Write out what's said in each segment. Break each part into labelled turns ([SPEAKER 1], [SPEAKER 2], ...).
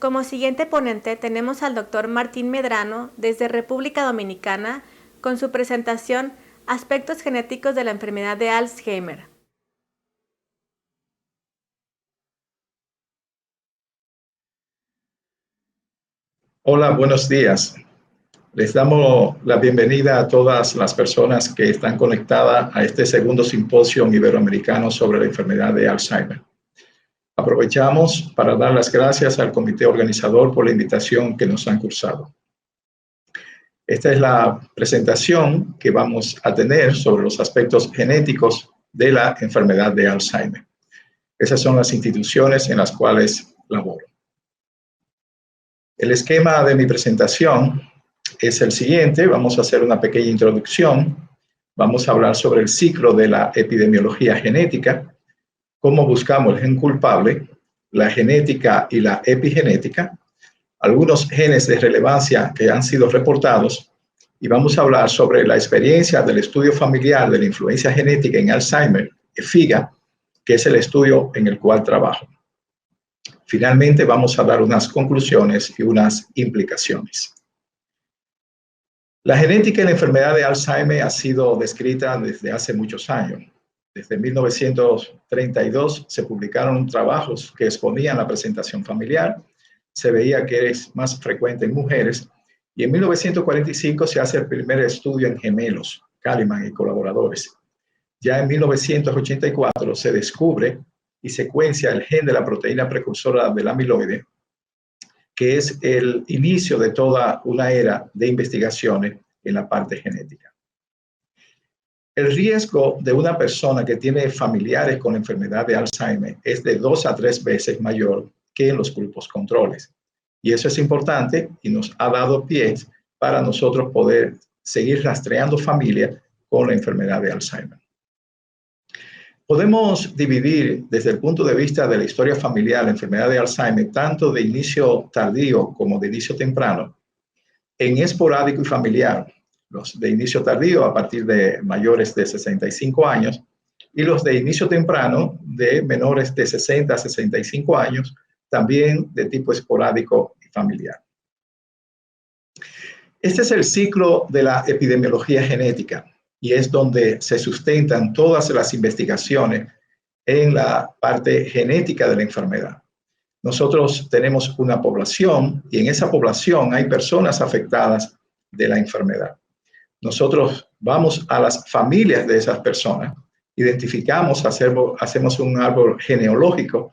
[SPEAKER 1] Como siguiente ponente tenemos al Dr. Martín Medrano desde República Dominicana con su presentación Aspectos genéticos de la enfermedad de Alzheimer.
[SPEAKER 2] Hola, buenos días. Les damos la bienvenida a todas las personas que están conectadas a este segundo simposio iberoamericano sobre la enfermedad de Alzheimer. Aprovechamos para dar las gracias al comité organizador por la invitación que nos han cursado. Esta es la presentación que vamos a tener sobre los aspectos genéticos de la enfermedad de Alzheimer. Esas son las instituciones en las cuales laboro. El esquema de mi presentación es el siguiente. Vamos a hacer una pequeña introducción. Vamos a hablar sobre el ciclo de la epidemiología genética, cómo buscamos el gen culpable, la genética y la epigenética, algunos genes de relevancia que han sido reportados, y vamos a hablar sobre la experiencia del estudio familiar de la influencia genética en Alzheimer, EFIGA, que es el estudio en el cual trabajo. Finalmente, vamos a dar unas conclusiones y unas implicaciones. La genética en la enfermedad de Alzheimer ha sido descrita desde hace muchos años. Desde 1932 se publicaron trabajos que exponían la presentación familiar. Se veía que es más frecuente en mujeres. Y en 1945 se hace el primer estudio en gemelos, Kalimann y colaboradores. Ya en 1984 se descubre y secuencia el gen de la proteína precursora del amiloide, que es el inicio de toda una era de investigaciones en la parte genética. El riesgo de una persona que tiene familiares con enfermedad de Alzheimer es de 2 a 3 veces mayor que en los grupos controles. Y eso es importante y nos ha dado pie para nosotros poder seguir rastreando familias con la enfermedad de Alzheimer. Podemos dividir desde el punto de vista de la historia familiar la enfermedad de Alzheimer, tanto de inicio tardío como de inicio temprano, en esporádico y familiar. Los de inicio tardío a partir de mayores de 65 años y los de inicio temprano de menores de 60 a 65 años, también de tipo esporádico y familiar. Este es el ciclo de la epidemiología genética y es donde se sustentan todas las investigaciones en la parte genética de la enfermedad. Nosotros tenemos una población y en esa población hay personas afectadas de la enfermedad. Nosotros vamos a las familias de esas personas, identificamos, hacemos un árbol genealógico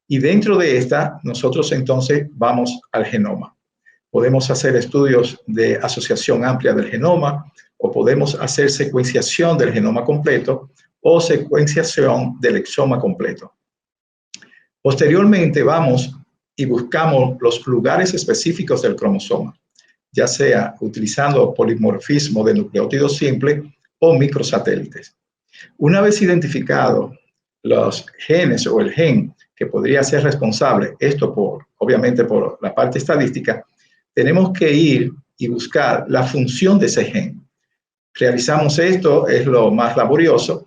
[SPEAKER 2] y dentro de esta nosotros entonces vamos al genoma. Podemos hacer estudios de asociación amplia del genoma o podemos hacer secuenciación del genoma completo o secuenciación del exoma completo. Posteriormente vamos y buscamos los lugares específicos del cromosoma, ya sea utilizando polimorfismo de nucleótido simple o microsatélites. Una vez identificados los genes o el gen que podría ser responsable, esto obviamente por la parte estadística, tenemos que ir y buscar la función de ese gen. Realizamos esto, es lo más laborioso,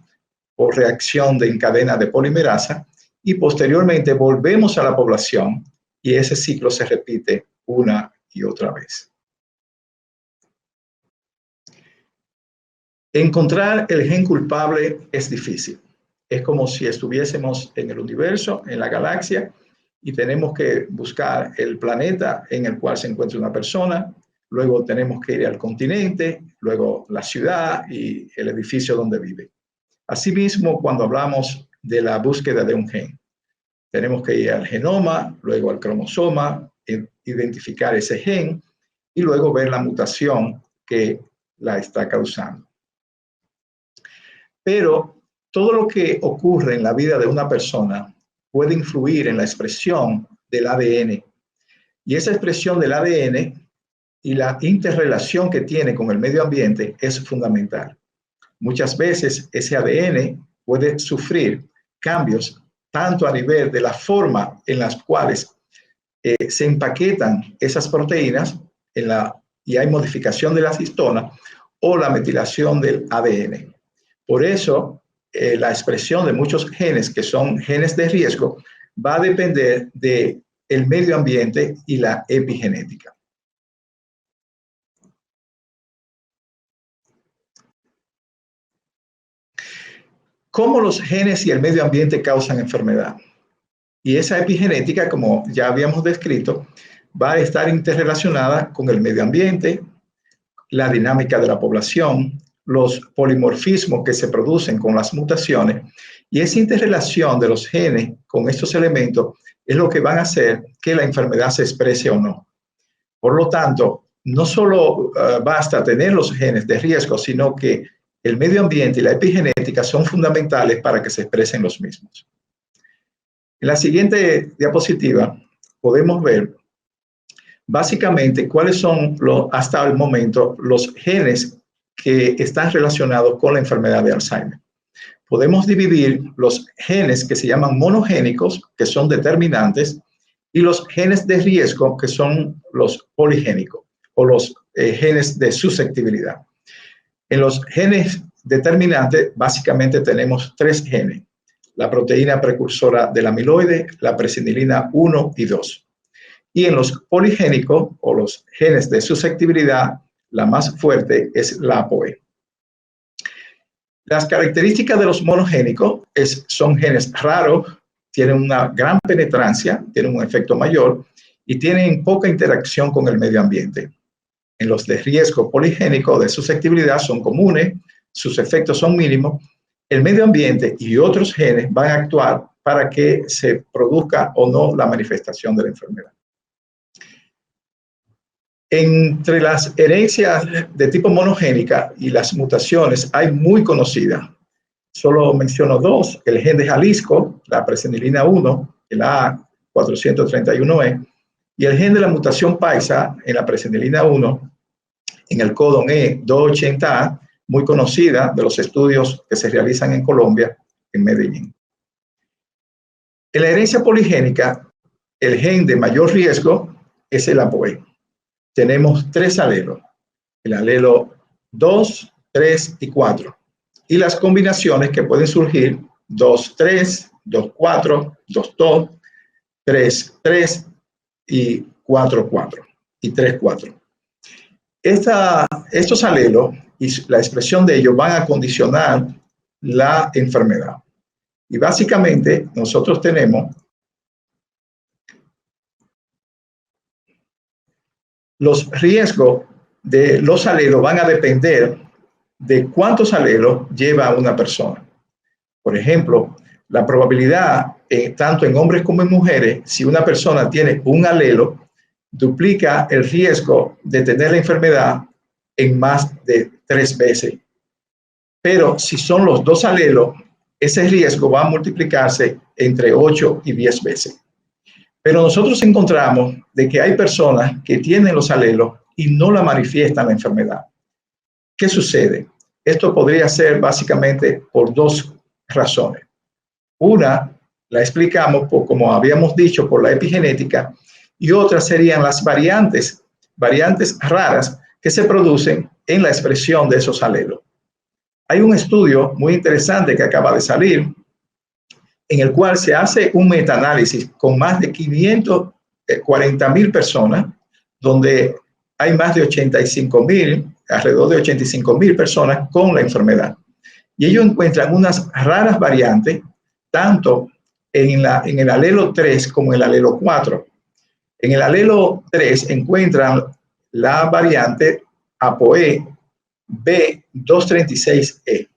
[SPEAKER 2] por reacción de cadena de polimerasa, y posteriormente volvemos a la población y ese ciclo se repite una y otra vez. Encontrar el gen culpable es difícil. Es como si estuviésemos en el universo, en la galaxia, y tenemos que buscar el planeta en el cual se encuentra una persona, luego tenemos que ir al continente, luego la ciudad y el edificio donde vive. Asimismo, cuando hablamos de la búsqueda de un gen, tenemos que ir al genoma, luego al cromosoma, identificar ese gen y luego ver la mutación que la está causando. Pero todo lo que ocurre en la vida de una persona puede influir en la expresión del ADN. Y esa expresión del ADN y la interrelación que tiene con el medio ambiente es fundamental. Muchas veces ese ADN puede sufrir cambios tanto a nivel de la forma en las cuales se empaquetan esas proteínas y hay modificación de las histonas o la metilación del ADN. Por eso, la expresión de muchos genes que son genes de riesgo va a depender de el medio ambiente y la epigenética. ¿Cómo los genes y el medio ambiente causan enfermedad? Y esa epigenética, como ya habíamos descrito, va a estar interrelacionada con el medio ambiente, la dinámica de la población, los polimorfismos que se producen con las mutaciones, y esa interrelación de los genes con estos elementos es lo que van a hacer que la enfermedad se exprese o no. Por lo tanto, no solo basta tener los genes de riesgo, sino que el medio ambiente y la epigenética son fundamentales para que se expresen los mismos. En la siguiente diapositiva podemos ver básicamente cuáles son hasta el momento los genes que están relacionados con la enfermedad de Alzheimer. Podemos dividir los genes que se llaman monogénicos, que son determinantes, y los genes de riesgo, que son los poligénicos o los genes de susceptibilidad. En los genes determinantes, básicamente tenemos 3 genes: la proteína precursora del amiloide, la presenilina 1 y 2. Y en los poligénicos o los genes de susceptibilidad, la más fuerte es la ApoE. Las características de los monogénicos son genes raros, tienen una gran penetrancia, tienen un efecto mayor y tienen poca interacción con el medio ambiente. En los de riesgo poligénico de susceptibilidad son comunes, sus efectos son mínimos. El medio ambiente y otros genes van a actuar para que se produzca o no la manifestación de la enfermedad. Entre las herencias de tipo monogénica y las mutaciones hay muy conocidas. Solo menciono 2, el gen de Jalisco, la presenilina 1, el A431E, y el gen de la mutación paisa en la presenilina 1, en el codón E280A, muy conocida de los estudios que se realizan en Colombia, en Medellín. En la herencia poligénica, el gen de mayor riesgo es el ApoE. Tenemos 3 alelos, el alelo 2, 3 y 4. Y las combinaciones que pueden surgir, 2, 3, 2, 4, 2, 2, 3, 3 y 4, 4 y 3, 4. Estos alelos y la expresión de ellos van a condicionar la enfermedad. Y básicamente nosotros tenemos los riesgos de los alelos van a depender de cuántos alelos lleva una persona. Por ejemplo, la probabilidad, tanto en hombres como en mujeres, si una persona tiene un alelo, duplica el riesgo de tener la enfermedad en más de 3 veces. Pero si son los 2 alelos, ese riesgo va a multiplicarse entre 8 y 10 veces. Pero nosotros encontramos de que hay personas que tienen los alelos y no la manifiestan la enfermedad. ¿Qué sucede? Esto podría ser básicamente por 2 razones. Una, la explicamos, como habíamos dicho, por la epigenética, y otra serían las variantes raras que se producen en la expresión de esos alelos. Hay un estudio muy interesante que acaba de salir, en el cual se hace un metaanálisis con más de 540,000 personas, donde hay más de 85,000, alrededor de 85,000 personas con la enfermedad. Y ellos encuentran unas raras variantes, tanto en el alelo 3 como en el alelo 4. En el alelo 3 encuentran la variante ApoE B236E.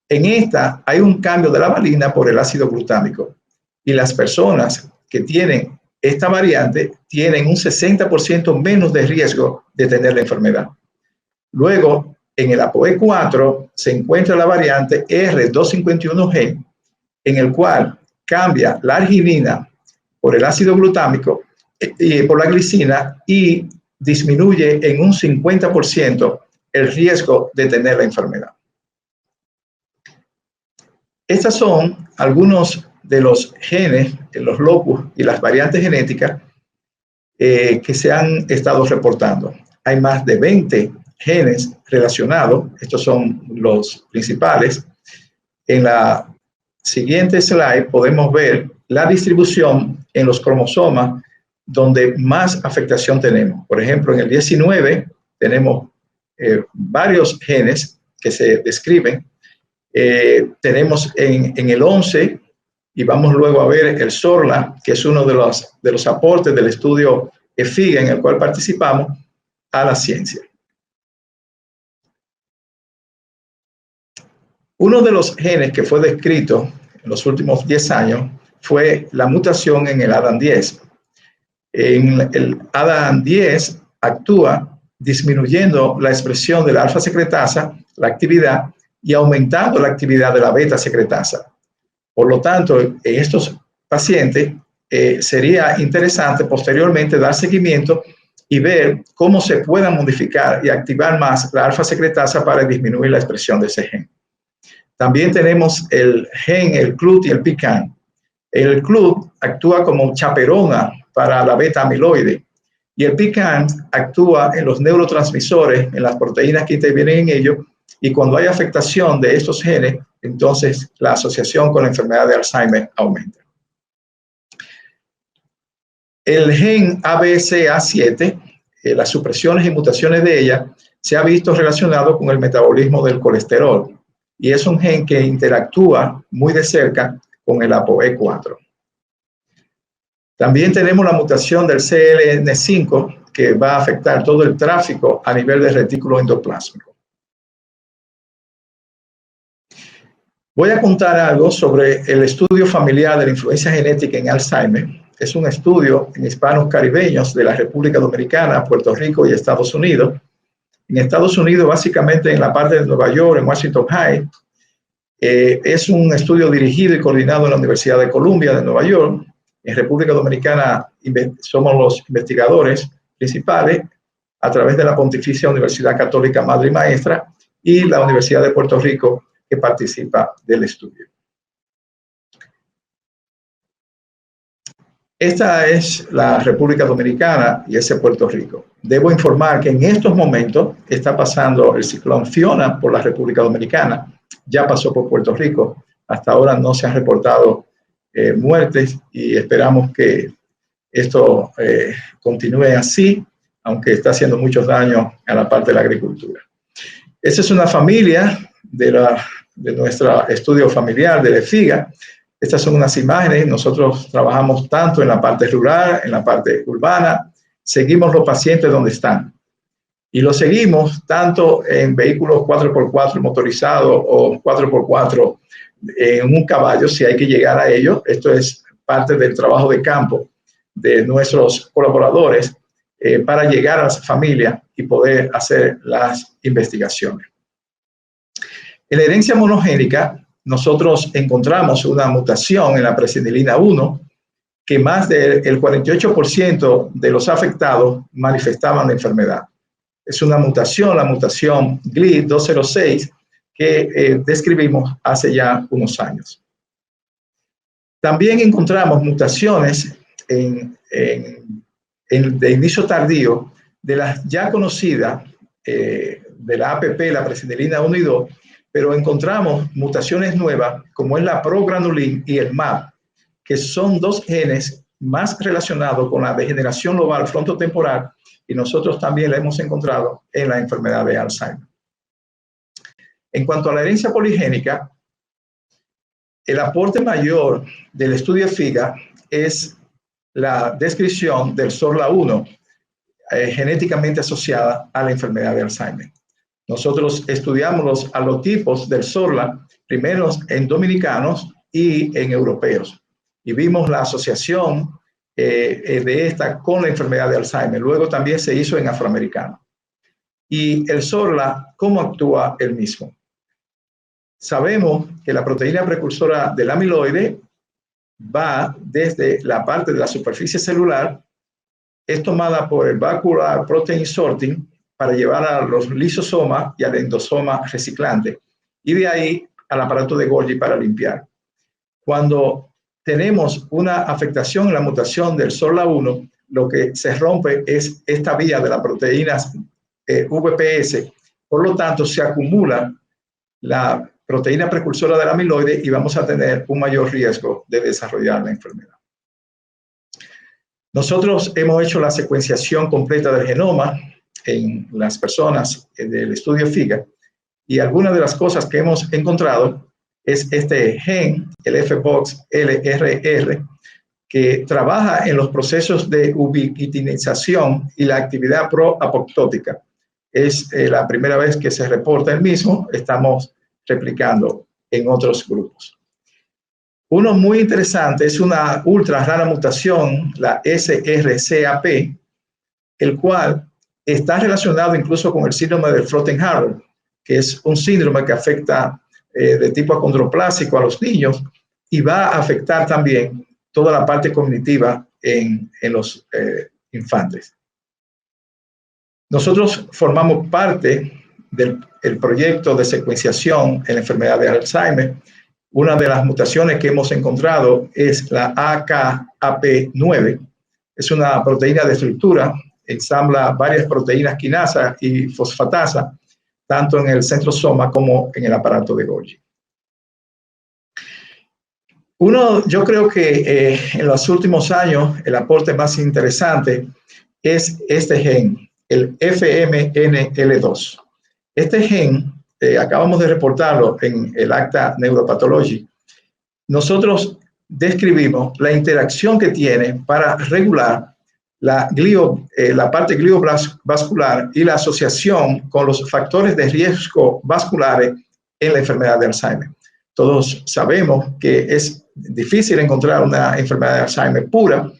[SPEAKER 2] En esta hay un cambio de la valina por el ácido glutámico y las personas que tienen esta variante tienen un 60% menos de riesgo de tener la enfermedad. Luego, en el ApoE4 se encuentra la variante R251G, en el cual cambia la arginina por el ácido glutámico y por la glicina y disminuye en un 50% el riesgo de tener la enfermedad. Estos son algunos de los genes, los locus y las variantes genéticas que se han estado reportando. Hay más de 20 genes relacionados, estos son los principales. En la siguiente slide podemos ver la distribución en los cromosomas donde más afectación tenemos. Por ejemplo, en el 19 tenemos varios genes que se describen. Tenemos en el 11, y vamos luego a ver el SORLA, que es uno de los aportes del estudio EFIGA en el cual participamos, a la ciencia. Uno de los genes que fue descrito en los últimos 10 años fue la mutación en el ADAN10. En el ADAN10 actúa disminuyendo la expresión de la alfa secretasa, la actividad, y aumentando la actividad de la beta secretasa. Por lo tanto, en estos pacientes sería interesante posteriormente dar seguimiento y ver cómo se pueda modificar y activar más la alfa secretasa para disminuir la expresión de ese gen. También tenemos el gen, el CLUT y el PICAN. El CLUT actúa como chaperona para la beta amiloide y el PICAN actúa en los neurotransmisores, en las proteínas que intervienen en ellos, y cuando hay afectación de estos genes, entonces la asociación con la enfermedad de Alzheimer aumenta. El gen ABCA7, las supresiones y mutaciones de ella, se ha visto relacionado con el metabolismo del colesterol y es un gen que interactúa muy de cerca con el ApoE4. También tenemos la mutación del CLN5 que va a afectar todo el tráfico a nivel del retículo endoplásmico. Voy a contar algo sobre el estudio familiar de la influencia genética en Alzheimer. Es un estudio en hispanos caribeños de la República Dominicana, Puerto Rico y Estados Unidos. En Estados Unidos, básicamente en la parte de Nueva York, en Washington High, es un estudio dirigido y coordinado en la Universidad de Columbia de Nueva York. En República Dominicana somos los investigadores principales a través de la Pontificia Universidad Católica Madre y Maestra y la Universidad de Puerto Rico, que participa del estudio. Esta es la República Dominicana y ese Puerto Rico. Debo informar que en estos momentos está pasando el ciclón Fiona por la República Dominicana. Ya pasó por Puerto Rico. Hasta ahora no se han reportado muertes y esperamos que esto continúe así, aunque está haciendo muchos daños a la parte de la agricultura. Esta es una familia de nuestro estudio familiar de EFIGA. Estas son unas imágenes. Nosotros trabajamos tanto en la parte rural, en la parte urbana. Seguimos los pacientes donde están. Y los seguimos tanto en vehículos 4x4 motorizados o 4x4 en un caballo, si hay que llegar a ellos. Esto es parte del trabajo de campo de nuestros colaboradores para llegar a las familias y poder hacer las investigaciones. En la herencia monogénica, nosotros encontramos una mutación en la presenilina 1 que más del 48% de los afectados manifestaban la enfermedad. Es una mutación, la mutación GLI206, que describimos hace ya unos años. También encontramos mutaciones de inicio tardío de las ya conocidas de la APP, la presenilina 1 y 2, pero encontramos mutaciones nuevas como es la progranulin y el MAP, que son dos genes más relacionados con la degeneración lobar frontotemporal y nosotros también la hemos encontrado en la enfermedad de Alzheimer. En cuanto a la herencia poligénica, el aporte mayor del estudio FIGA es la descripción del SORLA1 genéticamente asociada a la enfermedad de Alzheimer. Nosotros estudiamos los alotipos del SORLA, primero en dominicanos y en europeos, y vimos la asociación de esta con la enfermedad de Alzheimer. Luego también se hizo en afroamericanos. Y el SORLA, ¿cómo actúa el mismo? Sabemos que la proteína precursora del amiloide va desde la parte de la superficie celular, es tomada por el vascular protein sorting para llevar a los lisosomas y al endosoma reciclante, y de ahí al aparato de Golgi para limpiar. Cuando tenemos una afectación en la mutación del SORLA1, lo que se rompe es esta vía de las proteínas VPS, por lo tanto se acumula la proteína precursora del amiloide y vamos a tener un mayor riesgo de desarrollar la enfermedad. Nosotros hemos hecho la secuenciación completa del genoma en las personas del estudio FIGA, y algunas de las cosas que hemos encontrado es este gen, el FBOXLRR, que trabaja en los procesos de ubiquitinización y la actividad proapoptótica. Es la primera vez que se reporta el mismo, estamos replicando en otros grupos. Uno muy interesante es una ultra rara mutación, la SRCAP, el cual está relacionado incluso con el síndrome de Floating-Harbor, que es un síndrome que afecta de tipo acondroplásico a los niños y va a afectar también toda la parte cognitiva en los infantes. Nosotros formamos parte del proyecto de secuenciación en la enfermedad de Alzheimer. Una de las mutaciones que hemos encontrado es la AKAP9. Es una proteína de estructura, ensambla varias proteínas quinasa y fosfatasa, tanto en el centrosoma como en el aparato de Golgi. Yo creo que en los últimos años el aporte más interesante es este gen, el FMNL2. Este gen, acabamos de reportarlo en el Acta Neuropathology. Nosotros describimos la interacción que tiene para regular la parte gliovascular y la asociación con los factores de riesgo vasculares en la enfermedad de Alzheimer. Todos sabemos que es difícil encontrar una enfermedad de Alzheimer pura.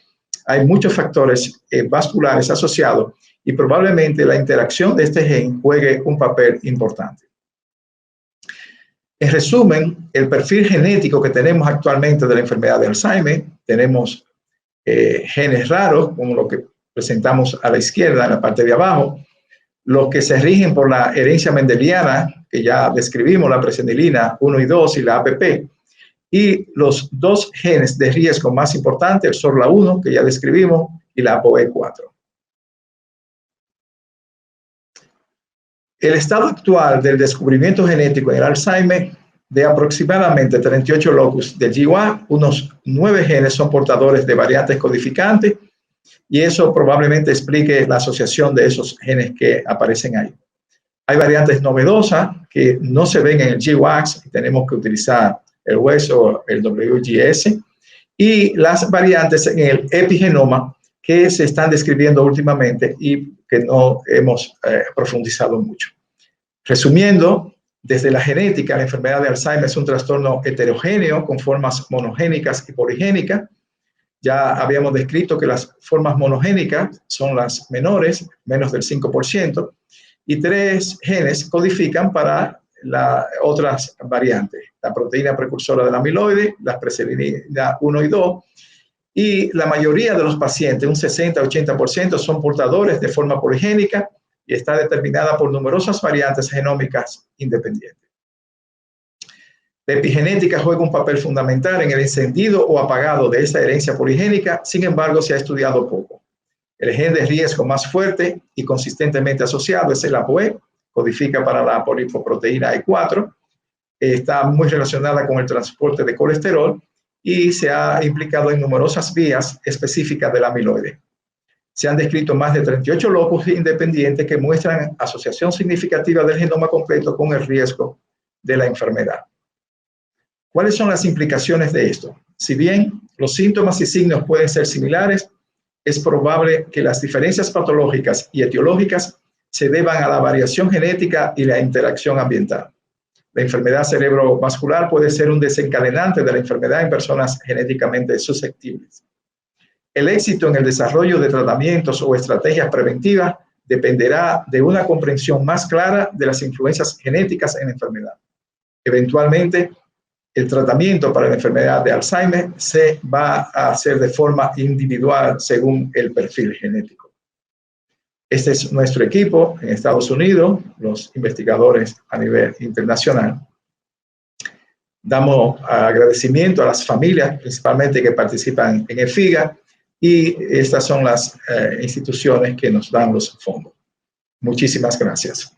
[SPEAKER 2] Hay muchos factores vasculares asociados y probablemente la interacción de este gen juegue un papel importante. En resumen, el perfil genético que tenemos actualmente de la enfermedad de Alzheimer, tenemos genes raros, como lo que presentamos a la izquierda, en la parte de abajo, los que se rigen por la herencia mendeliana, que ya describimos, la presenilina 1 y 2 y la APP, y los dos genes de riesgo más importantes, el SORLA1, que ya describimos, y la APOE4. El estado actual del descubrimiento genético en el Alzheimer, de aproximadamente 38 locus de GWAS, unos 9 genes son portadores de variantes codificantes, y eso probablemente explique la asociación de esos genes que aparecen ahí. Hay variantes novedosas que no se ven en el GWAS, y tenemos que utilizar el hueso, el WGS, y las variantes en el epigenoma que se están describiendo últimamente y que no hemos profundizado mucho. Resumiendo, desde la genética, la enfermedad de Alzheimer es un trastorno heterogéneo con formas monogénicas y poligénicas. Ya habíamos descrito que las formas monogénicas son las menores, menos del 5%, y 3 genes codifican para las otras variantes, la proteína precursora del amiloide, la presenilina 1 y 2, y la mayoría de los pacientes, un 60-80%, son portadores de forma poligénica y está determinada por numerosas variantes genómicas independientes. La epigenética juega un papel fundamental en el encendido o apagado de esta herencia poligénica, sin embargo, se ha estudiado poco. El gen de riesgo más fuerte y consistentemente asociado es el APOE, codifica para la polipoproteína E4, está muy relacionada con el transporte de colesterol y se ha implicado en numerosas vías específicas del amiloide. Se han descrito más de 38 locus independientes que muestran asociación significativa del genoma completo con el riesgo de la enfermedad. ¿Cuáles son las implicaciones de esto? Si bien los síntomas y signos pueden ser similares, es probable que las diferencias patológicas y etiológicas se deban a la variación genética y la interacción ambiental. La enfermedad cerebrovascular puede ser un desencadenante de la enfermedad en personas genéticamente susceptibles. El éxito en el desarrollo de tratamientos o estrategias preventivas dependerá de una comprensión más clara de las influencias genéticas en la enfermedad. Eventualmente, el tratamiento para la enfermedad de Alzheimer se va a hacer de forma individual según el perfil genético. Este es nuestro equipo en Estados Unidos, los investigadores a nivel internacional. Damos agradecimiento a las familias, principalmente que participan en el FIGA, y estas son las instituciones que nos dan los fondos. Muchísimas gracias.